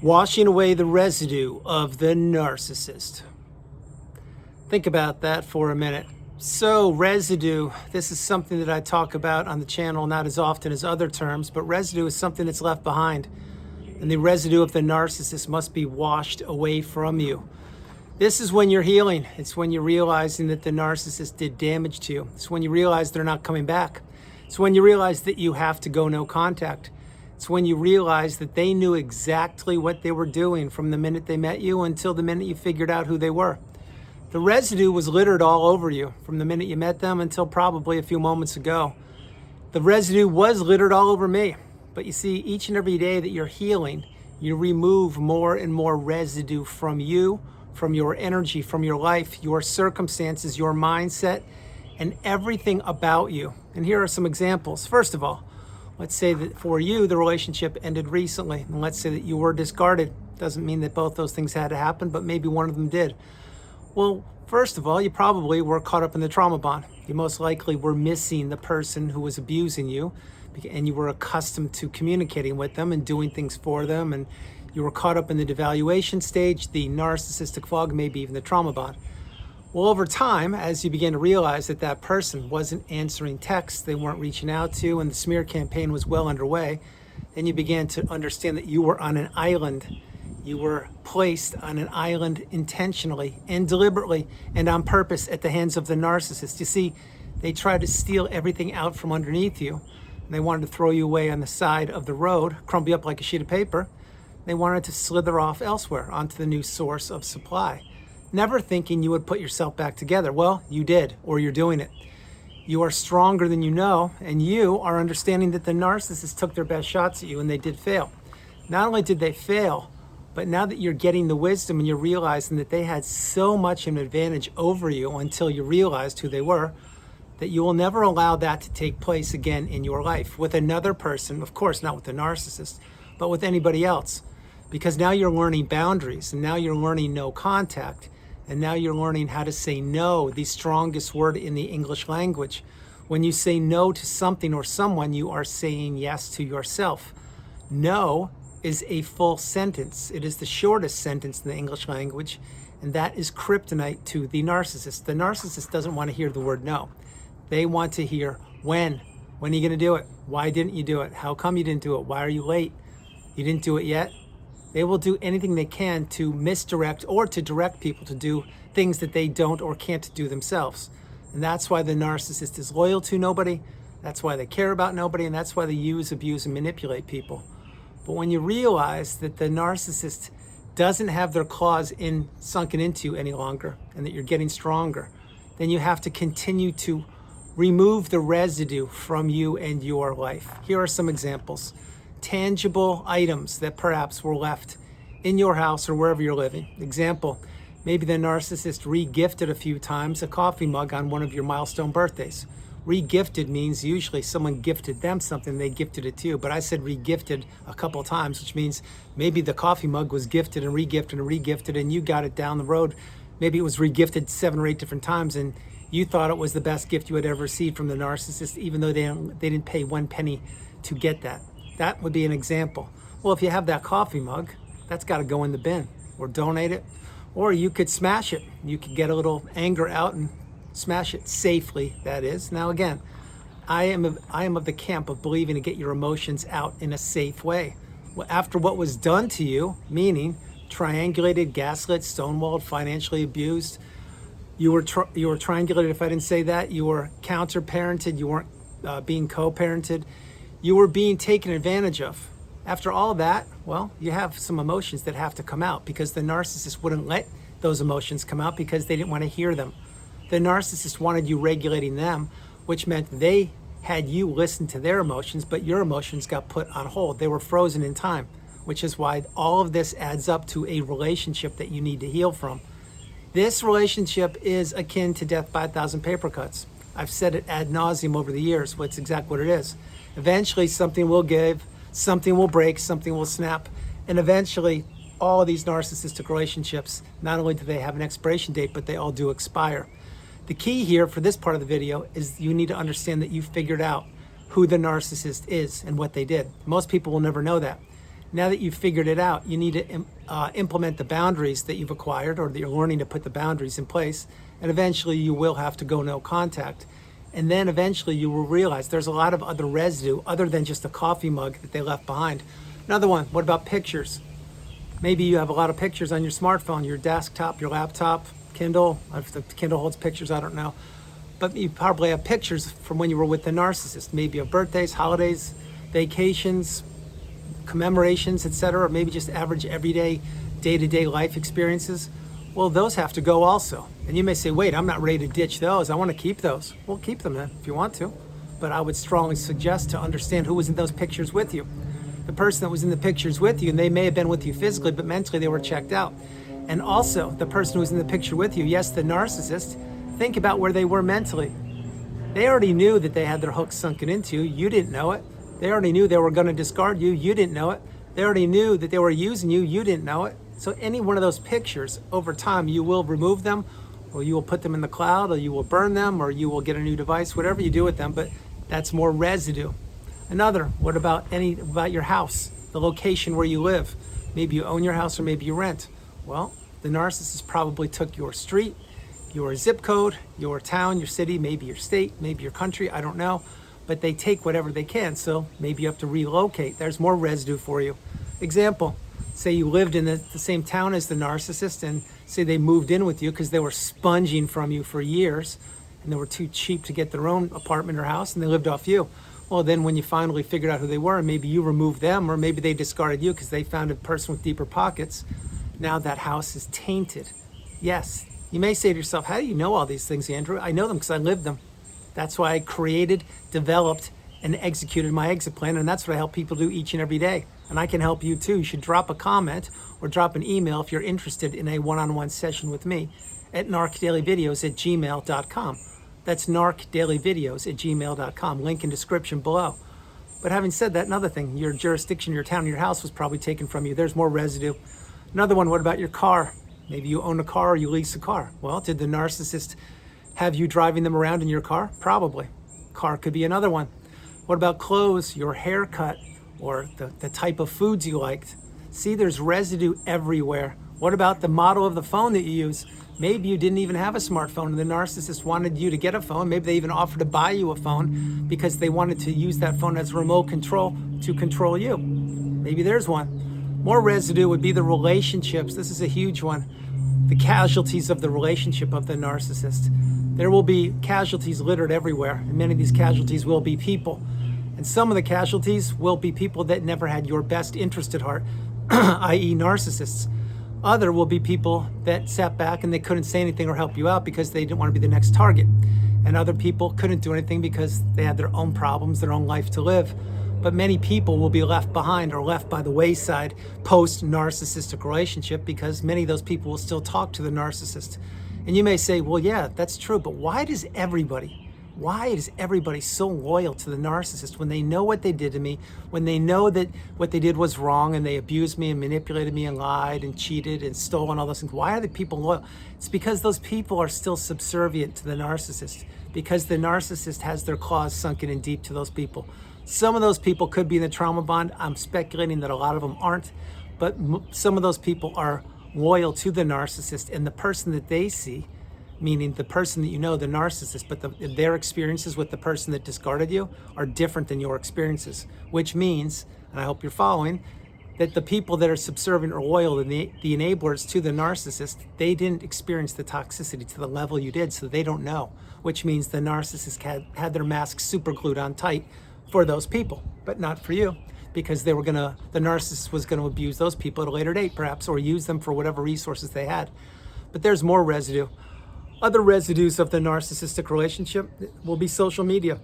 Washing away the residue of the narcissist. Think about that for a minute. So residue, this is something that I talk about on the channel not as often as other terms, but residue is something that's left behind. And the residue of the narcissist must be washed away from you. This is when you're healing. It's when you're realizing that the narcissist did damage to you. It's when you realize they're not coming back. It's when you realize that you have to go no contact. It's when you realize that they knew exactly what they were doing from the minute they met you until the minute you figured out who they were. The residue was littered all over you from the minute you met them until probably a few moments ago. The residue was littered all over me. But you see, each and every day that you're healing, you remove more and more residue from you, from your energy, from your life, your circumstances, your mindset, and everything about you. And here are some examples. First of all, let's say that for you, the relationship ended recently. And let's say that you were discarded. Doesn't mean that both those things had to happen, but maybe one of them did. Well, first of all, you probably were caught up in the trauma bond. You most likely were missing the person who was abusing you, and you were accustomed to communicating with them and doing things for them. And you were caught up in the devaluation stage, the narcissistic fog, maybe even the trauma bond. Well, over time, as you began to realize that that person wasn't answering texts, they weren't reaching out to, and the smear campaign was well underway, then you began to understand that you were on an island. You were placed on an island intentionally and deliberately and on purpose at the hands of the narcissist. You see, they tried to steal everything out from underneath you. And they wanted to throw you away on the side of the road, crumble you up like a sheet of paper. They wanted to slither off elsewhere onto the new source of supply. Never thinking you would put yourself back together. Well, you did, or you're doing it. You are stronger than you know, and you are understanding that the narcissist took their best shots at you, and they did fail. Not only did they fail, but now that you're getting the wisdom and you're realizing that they had so much of an advantage over you until you realized who they were, that you will never allow that to take place again in your life with another person, of course, not with the narcissist, but with anybody else. Because now you're learning boundaries, and now you're learning no contact. And now you're learning how to say no, the strongest word in the English language. When you say no to something or someone, you are saying yes to yourself. No is a full sentence. It is the shortest sentence in the English language, and that is kryptonite to the narcissist. The narcissist doesn't want to hear the word no. They want to hear when. When are you going to do it? Why didn't you do it? How come you didn't do it? Why are you late? You didn't do it yet? They will do anything they can to misdirect or to direct people to do things that they don't or can't do themselves. And that's why the narcissist is loyal to nobody. That's why they care about nobody. And that's why they use, abuse, and manipulate people. But when you realize that the narcissist doesn't have their claws sunken into you any longer, and that you're getting stronger, then you have to continue to remove the residue from you and your life. Here are some examples. Tangible items that perhaps were left in your house or wherever you're living. Example, maybe the narcissist re-gifted a few times a coffee mug on one of your milestone birthdays. Re-gifted means usually someone gifted them something, they gifted it to you. But I said re-gifted a couple of times, which means maybe the coffee mug was gifted and re-gifted and re-gifted, and you got it down the road. Maybe it was re-gifted 7 or 8 different times, and you thought it was the best gift you had ever received from the narcissist, even though they didn't pay 1 penny to get that. That would be an example. Well, if you have that coffee mug, that's got to go in the bin or donate it, or you could smash it. You could get a little anger out and smash it safely, that is. Now, again, I am of the camp of believing to get your emotions out in a safe way. Well, after what was done to you, meaning triangulated, gaslit, stonewalled, financially abused, you were triangulated, if I didn't say that, you were counter-parented, you weren't being co-parented, you were being taken advantage of. After all that, well, you have some emotions that have to come out because the narcissist wouldn't let those emotions come out because they didn't want to hear them. The narcissist wanted you regulating them, which meant they had you listen to their emotions, but your emotions got put on hold. They were frozen in time, which is why all of this adds up to a relationship that you need to heal from. This relationship is akin to death by 1,000 paper cuts. I've said it ad nauseum over the years. Well, it's exactly what it is. Eventually, something will give, something will break, something will snap, and eventually, all of these narcissistic relationships, not only do they have an expiration date, but they all do expire. The key here for this part of the video is you need to understand that you figured out who the narcissist is and what they did. Most people will never know that. Now that you've figured it out, you need to implement the boundaries that you've acquired, or that you're learning to put the boundaries in place. And eventually you will have to go no contact. And then eventually you will realize there's a lot of other residue other than just a coffee mug that they left behind. Another one, what about pictures? Maybe you have a lot of pictures on your smartphone, your desktop, your laptop, Kindle. If the Kindle holds pictures, I don't know. But you probably have pictures from when you were with the narcissist, maybe of birthdays, holidays, vacations, commemorations, etc., or maybe just average everyday, day-to-day life experiences. Well, those have to go also. And you may say, wait, I'm not ready to ditch those. I want to keep those. Well, keep them then if you want to. But I would strongly suggest to understand who was in those pictures with you. The person that was in the pictures with you, and they may have been with you physically, but mentally they were checked out. And also, the person who was in the picture with you, yes, the narcissist, think about where they were mentally. They already knew that they had their hooks sunken into you. You didn't know it. They already knew they were going to discard you. You didn't know it. They already knew that they were using you. You didn't know it. So any one of those pictures, over time, you will remove them, or you will put them in the cloud, or you will burn them, or you will get a new device, whatever you do with them, but that's more residue. Another, what about your house, the location where you live? Maybe you own your house or maybe you rent. Well, the narcissist probably took your street, your zip code, your town, your city, maybe your state, maybe your country, I don't know. But they take whatever they can, so maybe you have to relocate. There's more residue for you. Example, say you lived in the same town as the narcissist, and say they moved in with you because they were sponging from you for years and they were too cheap to get their own apartment or house and they lived off you. Well, then when you finally figured out who they were, and maybe you removed them, or maybe they discarded you because they found a person with deeper pockets, now that house is tainted. Yes, you may say to yourself, how do you know all these things, Andrew? I know them because I lived them. That's why I created, developed, and executed my exit plan, and that's what I help people do each and every day. And I can help you too. You should drop a comment or drop an email if you're interested in a one-on-one session with me at narcdailyvideos@gmail.com. That's narcdailyvideos@gmail.com. Link in description below. But having said that, another thing, your jurisdiction, your town, your house was probably taken from you. There's more residue. Another one, what about your car? Maybe you own a car or you lease a car. Well, did the narcissist have you driving them around in your car? Probably. Car could be another one. What about clothes, your haircut, or the type of foods you liked? See, there's residue everywhere. What about the model of the phone that you use? Maybe you didn't even have a smartphone and the narcissist wanted you to get a phone. Maybe they even offered to buy you a phone because they wanted to use that phone as remote control to control you. Maybe there's one. More residue would be the relationships. This is a huge one. The casualties of the relationship of the narcissist. There will be casualties littered everywhere, and many of these casualties will be people. And some of the casualties will be people that never had your best interest at heart, i.e. narcissists. Other will be people that sat back and they couldn't say anything or help you out because they didn't want to be the next target. And other people couldn't do anything because they had their own problems, their own life to live. But many people will be left behind or left by the wayside post-narcissistic relationship because many of those people will still talk to the narcissist. And you may say, well, yeah, that's true, but why is everybody so loyal to the narcissist when they know what they did to me, when they know that what they did was wrong and they abused me and manipulated me and lied and cheated and stole and all those things? Why are the people loyal? It's because those people are still subservient to the narcissist, because the narcissist has their claws sunken in deep to those people. Some of those people could be in the trauma bond. I'm speculating that a lot of them aren't, but some of those people are loyal to the narcissist, and the person that they see, meaning the person that you know, the narcissist, but their experiences with the person that discarded you are different than your experiences, which means, and I hope you're following, that the people that are subservient or loyal, the enablers to the narcissist, they didn't experience the toxicity to the level you did, so they don't know, which means the narcissist had their mask super glued on tight for those people, but not for you, because the narcissist was going to abuse those people at a later date, perhaps, or use them for whatever resources they had. But there's more residue. Other residues of the narcissistic relationship will be social media.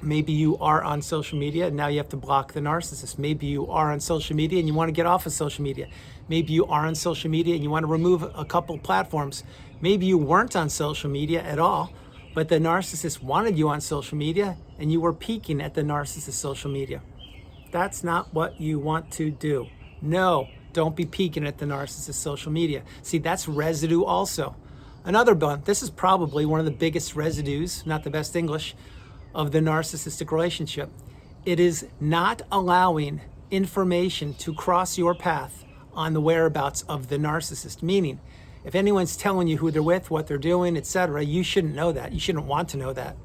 Maybe you are on social media and now you have to block the narcissist. Maybe you are on social media and you want to get off of social media. Maybe you are on social media and you want to remove a couple platforms. Maybe you weren't on social media at all, but the narcissist wanted you on social media and you were peeking at the narcissist's social media. That's not what you want to do. No, don't be peeking at the narcissist's social media. See, that's residue also. Another one, this is probably one of the biggest residues, not the best English, of the narcissistic relationship. It is not allowing information to cross your path on the whereabouts of the narcissist. Meaning, if anyone's telling you who they're with, what they're doing, etc., you shouldn't know that. You shouldn't want to know that.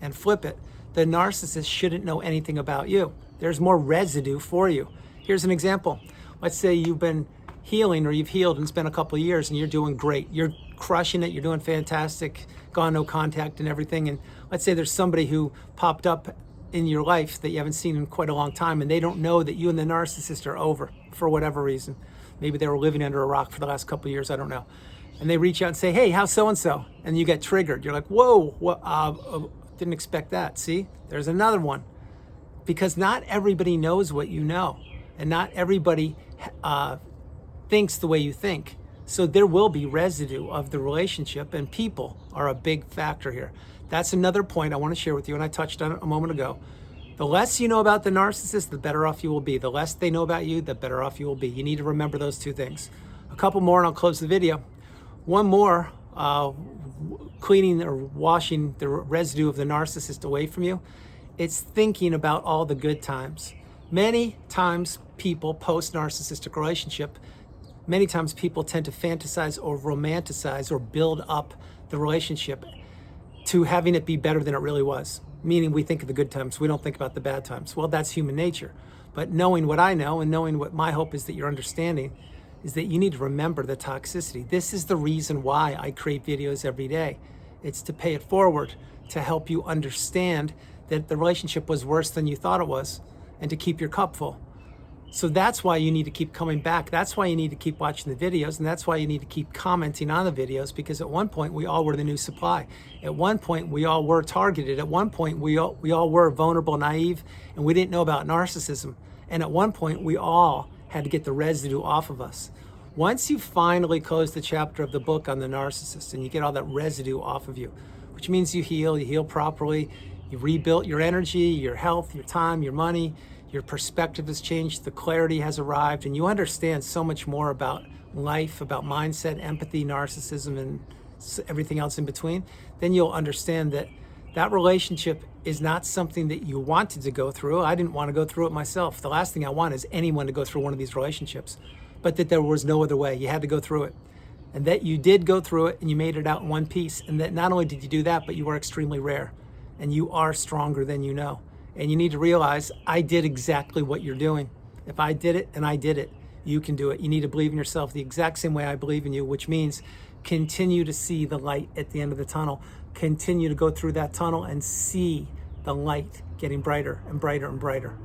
And flip it. The narcissist shouldn't know anything about you. There's more residue for you. Here's an example. Let's say you've been healing, or you've healed and it's been a couple of years and you're doing great. You're crushing it. You're doing fantastic. Gone no contact and everything. And let's say there's somebody who popped up in your life that you haven't seen in quite a long time, and they don't know that you and the narcissist are over for whatever reason. Maybe they were living under a rock for the last couple of years. I don't know. And they reach out and say, hey, how's so-and-so? And you get triggered. You're like, whoa, didn't expect that. See, there's another one. Because not everybody knows what you know, and not everybody thinks the way you think. So there will be residue of the relationship, and people are a big factor here. That's another point I want to share with you, and I touched on it a moment ago. The less you know about the narcissist, the better off you will be. The less they know about you, the better off you will be. You need to remember those two things. A couple more and I'll close the video. One more, cleaning or washing the residue of the narcissist away from you. It's thinking about all the good times. Many times people post-narcissistic relationship, many times people tend to fantasize or romanticize or build up the relationship to having it be better than it really was. Meaning we think of the good times, we don't think about the bad times. Well, that's human nature. But knowing what I know and knowing what my hope is that you're understanding is that you need to remember the toxicity. This is the reason why I create videos every day. It's to pay it forward, to help you understand that the relationship was worse than you thought it was, and to keep your cup full. So that's why you need to keep coming back. That's why you need to keep watching the videos, and that's why you need to keep commenting on the videos, because at one point we all were the new supply. At one point we all were targeted. At one point we all were vulnerable, naive, and we didn't know about narcissism. And at one point we all had to get the residue off of us. Once you finally close the chapter of the book on the narcissist and you get all that residue off of you, which means you heal properly, you rebuilt your energy, your health, your time, your money, your perspective has changed, the clarity has arrived, and you understand so much more about life, about mindset, empathy, narcissism, and everything else in between, then you'll understand that that relationship is not something that you wanted to go through. I didn't want to go through it myself. The last thing I want is anyone to go through one of these relationships, but that there was no other way. You had to go through it. And that you did go through it and you made it out in one piece. And that not only did you do that, but you were extremely rare. And you are stronger than you know. And you need to realize I did exactly what you're doing. If I did it and I did it, you can do it. You need to believe in yourself the exact same way I believe in you, which means continue to see the light at the end of the tunnel. Continue to go through that tunnel and see the light getting brighter and brighter and brighter.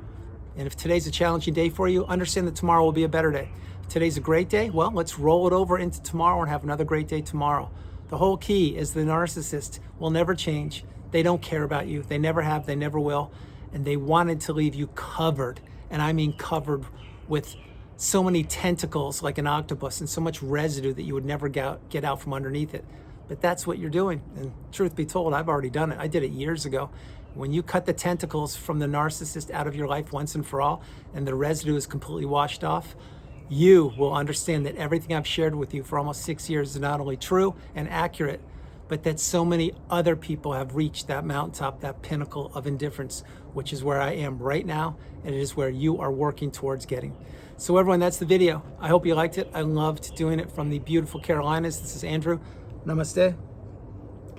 And if today's a challenging day for you, understand that tomorrow will be a better day. If today's a great day, well, let's roll it over into tomorrow and have another great day tomorrow. The whole key is the narcissist will never change. They don't care about you. They never have, they never will. And they wanted to leave you covered, and I mean covered with so many tentacles like an octopus and so much residue that you would never get out from underneath it. But that's what you're doing. And truth be told, I've already done it. I did it years ago. When you cut the tentacles from the narcissist out of your life once and for all, and the residue is completely washed off, you will understand that everything I've shared with you for almost 6 years is not only true and accurate, but that so many other people have reached that mountaintop, that pinnacle of indifference, which is where I am right now, and it is where you are working towards getting. So everyone, that's the video. I hope you liked it. I loved doing it from the beautiful Carolinas. This is Andrew. Namaste.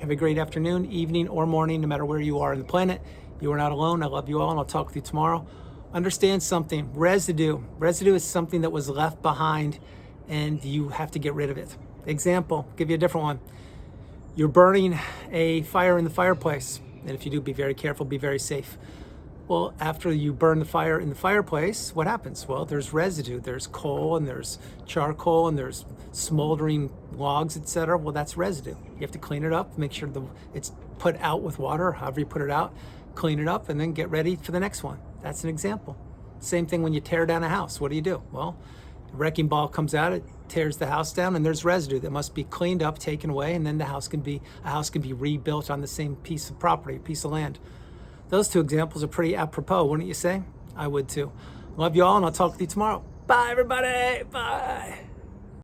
Have a great afternoon, evening, or morning, no matter where you are on the planet. You are not alone. I love you all, and I'll talk with you tomorrow. Understand something. Residue. Residue is something that was left behind, and you have to get rid of it. Example, give you a different one. You're burning a fire in the fireplace, and if you do, be very careful, be very safe. Well, after you burn the fire in the fireplace, what happens? Well, there's residue. There's coal, and there's charcoal, and there's smoldering logs, etc. Well, that's residue. You have to clean it up, make sure it's put out with water, however you put it out, clean it up, and then get ready for the next one. That's an example. Same thing when you tear down a house. What do? Well, the wrecking ball comes out, it tears the house down, and there's residue that must be cleaned up, taken away, and then a house can be rebuilt on the same piece of property, piece of land. Those two examples are pretty apropos, wouldn't you say? I would too. Love you all, and I'll talk with you tomorrow. Bye, everybody. Bye.